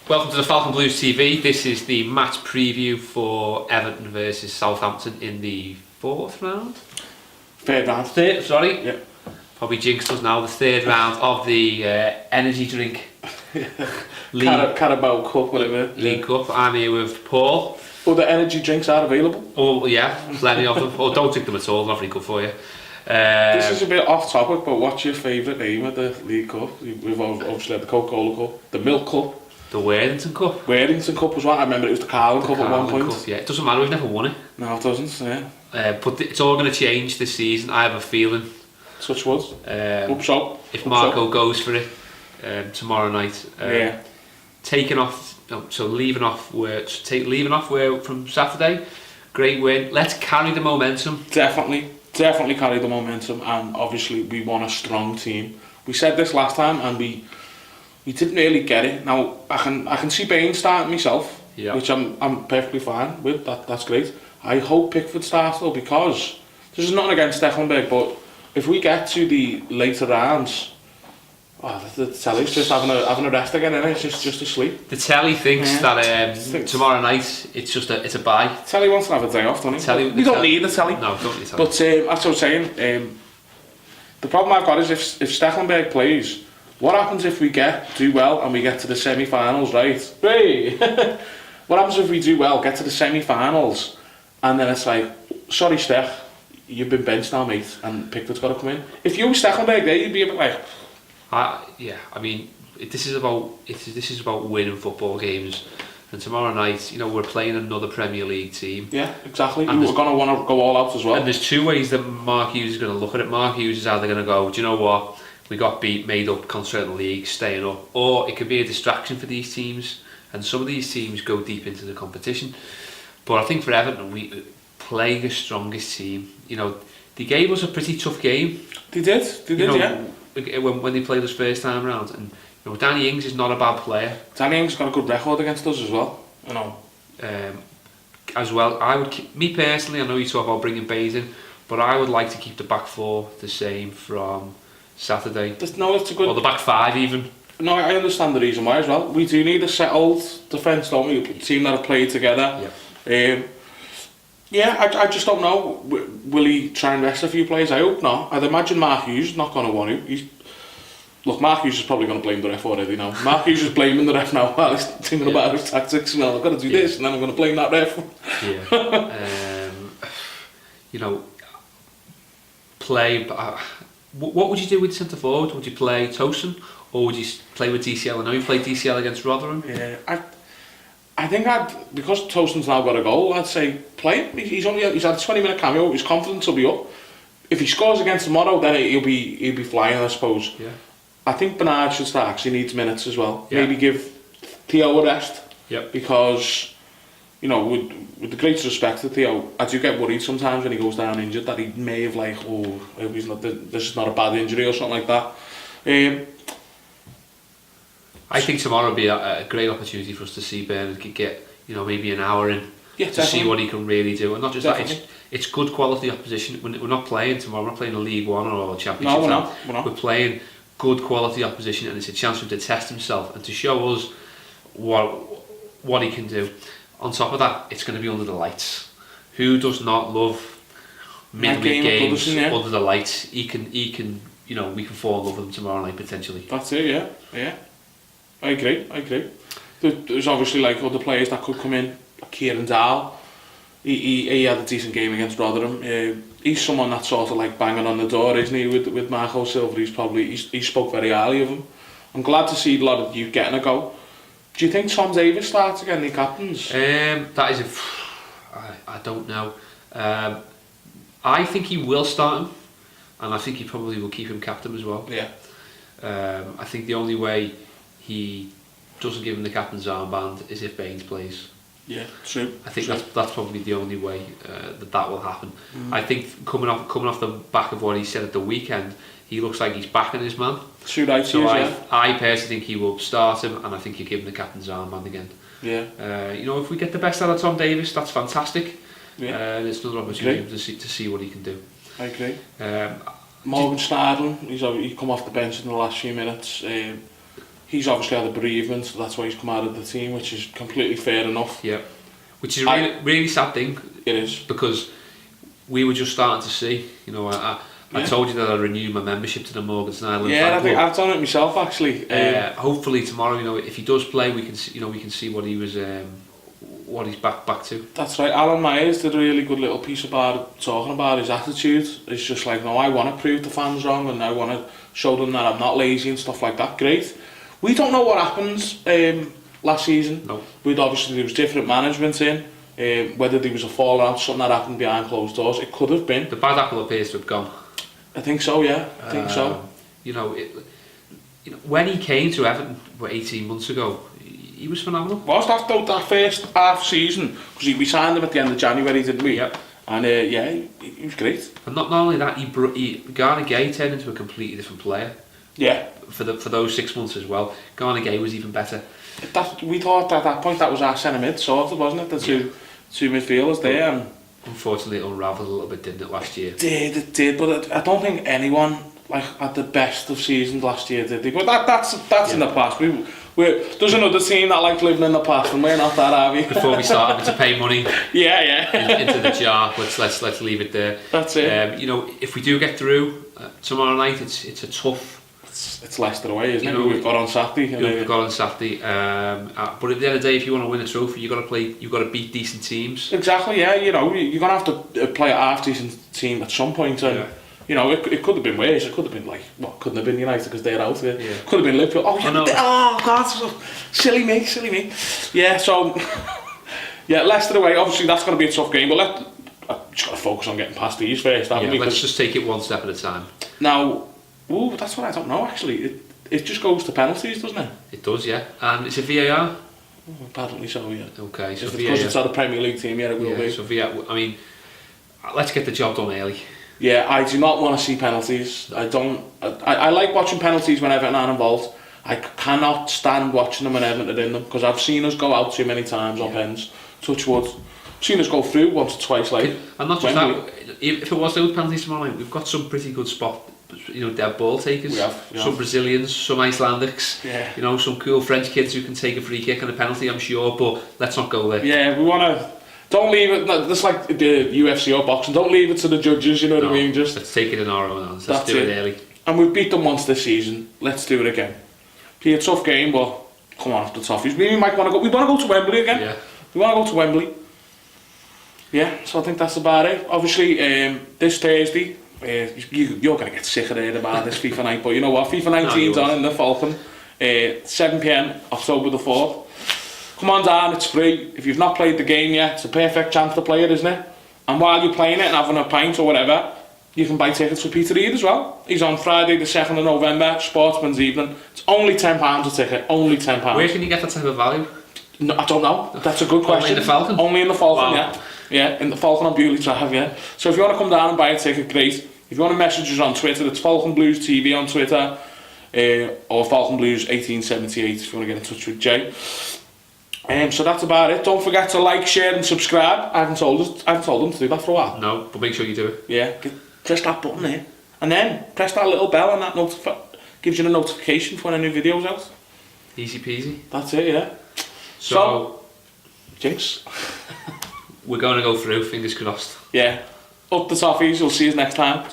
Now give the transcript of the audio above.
Welcome to the Falcon Blues TV. This is the match preview for Everton versus Southampton in the fourth round? Third round. Sorry? Yeah. Probably jinxed us now, the third round of the energy drink Carabao Cup, whatever. League Cup. I'm here with Paul. Other energy drinks are available. Oh yeah, plenty of them. Oh, don't drink them at all, not very good for you. This is a bit off topic, but what's your favourite name of the League Cup? We've obviously had the Coca-Cola Cup, the Milk Cup. The Worthington Cup. Worthington Cup was one. I remember it was the Carling Cup at one point. Cup, yeah, it doesn't matter, we've never won it. No, it doesn't, yeah. But it's all going to change this season, I have a feeling. Such was. Hope so. If Marco goes for it tomorrow night. Taking off, so leaving off work from Saturday. Great win. Let's carry the momentum. Definitely carry the momentum, and obviously we want a strong team. We said this last time, and we didn't really get it. Now I can see Bain starting myself, which I'm perfectly fine with. That's great. I hope Pickford starts though, because there's nothing against Stecklenberg, but if we get to the later rounds, the telly's just having a rest again, isn't it? It's just asleep. The telly thinks that tomorrow night it's a bye. Telly wants to have a day off, doesn't he? We don't need the telly. No, don't need the telly. But that's what I'm saying. The problem I've got is if Stecklenberg plays, what happens if we do well and we get to the semi-finals, right? Hey! What happens if we do well, get to the semi-finals, and then it's like, sorry Stech, you've been benched now, mate, and Pickford's got to come in. If you were Stecklenberg there, you'd be a bit like... I mean, this is about winning football games. And tomorrow night, we're playing another Premier League team. Yeah, exactly. And we're going to want to go all out as well. And there's two ways that Mark Hughes is going to look at it. Mark Hughes is either going to go, do you know what? We got beat, made up, concentrate on the league, staying up. Or it could be a distraction for these teams. And some of these teams go deep into the competition. But I think for Everton, we play the strongest team. They gave us a pretty tough game. They did, yeah. When they played us first time round. And Danny Ings is not a bad player. Danny Ings got a good record against us as well. As well, I would me personally, I know you talk about bringing Bays in, but I would like to keep the back four the same from Saturday. It's a good... Or the back five even. No, I understand the reason why as well. We do need a settled defence, don't we? A team that have played together. Yeah. I just don't know. Will he try and rest a few players? I hope not. I'd imagine Mark Hughes is not going to want to. Look, Mark Hughes is probably going to blame the ref already now. Mark Hughes is blaming the ref now while he's thinking about his tactics. Well, I've got to do this, and then I'm going to blame that ref. Play. What would you do with centre forward? Would you play Tosin, or would you play with DCL? I know you played DCL against Rotherham. Yeah, I think because Tosin's now got a goal, I'd say play him. He's had a 20-minute cameo. His confidence will be up. If he scores against tomorrow, then he'll be flying, I suppose. Yeah. I think Bernard should start, because he needs minutes as well. Yeah. Maybe give Theo a rest. Yep. Because, with the greatest respect to Theo, I do get worried sometimes when he goes down injured that he may have this is not a bad injury or something like that. I think tomorrow will be a great opportunity for us to see Bernard get maybe an hour in to see what he can really do, and not just that. It's good quality opposition. We're not playing tomorrow. We're not playing a League One or a Championship. No, we're not. We're playing good quality opposition, and it's a chance for him to test himself and to show us what he can do. On top of that, it's going to be under the lights. Who does not love midweek games under the lights? He can. We can fall in love with him tomorrow night potentially. That's it. Yeah. I agree. There's obviously other players that could come in. Like Kieran Dahl. He had a decent game against Rotherham. He's someone that's sort of banging on the door, isn't he? With Marco Silva, he spoke very highly of him. I'm glad to see a lot of you getting a go. Do you think Tom Davies starts again, the captains? That is I don't know. I think he will start him, and I think he probably will keep him captain as well. Yeah. I think the only way he doesn't give him the captain's armband is if Baines plays. Yeah, true. I think that's probably the only way that will happen. I think coming off the back of what he said at the weekend, he looks like he's backing his man. So I personally think he will start him, and I think you give him the captain's armband again. Yeah. If we get the best out of Tom Davies, that's fantastic. Yeah. It's another opportunity to see what he can do. I agree. Um, Morgan Snarden, he come off the bench in the last few minutes. He's obviously had a bereavement, so that's why he's come out of the team, which is completely fair enough. yeah, which is a really sad thing. It is. Because we were just starting to see, you know, I told you that I renewed my membership to the Morgan Snarden. Yeah, I think I've done it myself actually. Hopefully tomorrow, you know, if he does play, we can see, you know, we can see what he was, what he's back to. That's right. Alan Myers did a really good little piece about it, talking about his attitude. It's just like, no, I want to prove the fans wrong, and I want to show them that I'm not lazy and stuff like that. Great. We don't know what happens last season. No. There was different management in. Whether there was a fallout, something that happened behind closed doors, it could have been. The bad apple appears to have gone. I think so, yeah. I think so. You know, when he came to Everton 18 months ago, he was phenomenal. Was that first half season? Because we signed him at the end of January, didn't we? Yep. And he was great. And not only that, Garner Gay turned into a completely different player. Yeah. For those 6 months as well, Garner Gay was even better. We thought at that point that was our centre mid sorted, wasn't it? The two midfielders there. And unfortunately, it unravelled a little bit, didn't it, last year? It did, but I don't think anyone at the best of seasons last year did they? But that's in the past. There's another team that like living in the past, and we're not that, are we? Before we start having to pay money, into the jar, let's leave it there. That's it. You know, if we do get through tomorrow night, it's a tough. It's Leicester away, isn't it? We've got on Saturday. We've got on Saturday. But at the end of the day, if you want to win a trophy, you've got to beat decent teams. Exactly. Yeah. You know, you're gonna have to play a half decent team at some point, and you know, it could have been worse. It could have been like, couldn't have been United because they're out there. Yeah. Could have been Liverpool. Oh God, silly me. Yeah. So Leicester away. Obviously, that's going to be a tough game. But I've just got to focus on getting past these first, haven't we? Let's just take it one step at a time. Now. Ooh, that's what I don't know actually. It just goes to penalties, doesn't it? It does, yeah. And it's a VAR? Apparently so, yeah. Okay, so because it's at a Premier League team, yeah, it will be. So VAR, I mean, let's get the job done early. Yeah, I do not want to see penalties. I like watching penalties when Everton are involved. I cannot stand watching them when Everton are in them, because I've seen us go out too many times on pens. Touch wood. Seen us go through once or twice, like. And not just that, if it was those penalties tomorrow night, we've got some pretty good spot. You know, dead ball takers. We have. Some Brazilians, some Icelandics. Yeah. You know, some cool French kids who can take a free kick and a penalty, I'm sure. But let's not go there. Yeah, we want to. Don't leave it. That's like the UFC or boxing. Don't leave it to the judges. You know what I mean? Just let's take it in our own hands. Let's do it early. And we've beat them once this season. Let's do it again. Be a tough game, but come on, after the toughies. We might want to go. We want to go to Wembley again. Yeah. We want to go to Wembley. Yeah. So I think that's about it. Obviously, this Thursday. You're going to get sick of hearing about this FIFA night, but you know what? FIFA 19's on in the Falcon, 7 PM, October the 4th. Come on down, it's free. If you've not played the game yet, it's a perfect chance to play it, isn't it? And while you're playing it and having a pint or whatever, you can buy tickets for Peter Reid as well. He's on Friday the 2nd of November, Sportsman's Evening. It's only £10 a ticket, only £10. Where can you get that type of value? No, I don't know. That's a good question. Only in the Falcon? Only in the Falcon, yeah. Yeah, in the Falcon on Bewley Drive, yeah. So if you want to come down and buy a ticket, great. If you want to message us on Twitter, it's Falcon Blues TV on Twitter, or Falcon Blues 1878 if you want to get in touch with Jay. So that's about it. Don't forget to like, share, and subscribe. I haven't told them to do that for a while. No, but make sure you do it. Yeah, press that button there, and then press that little bell, and that gives you a notification for when a new video's out. Easy peasy. That's it, yeah. So jinx. We're going to go through, fingers crossed. Yeah. Up the toffees, we'll see you next time.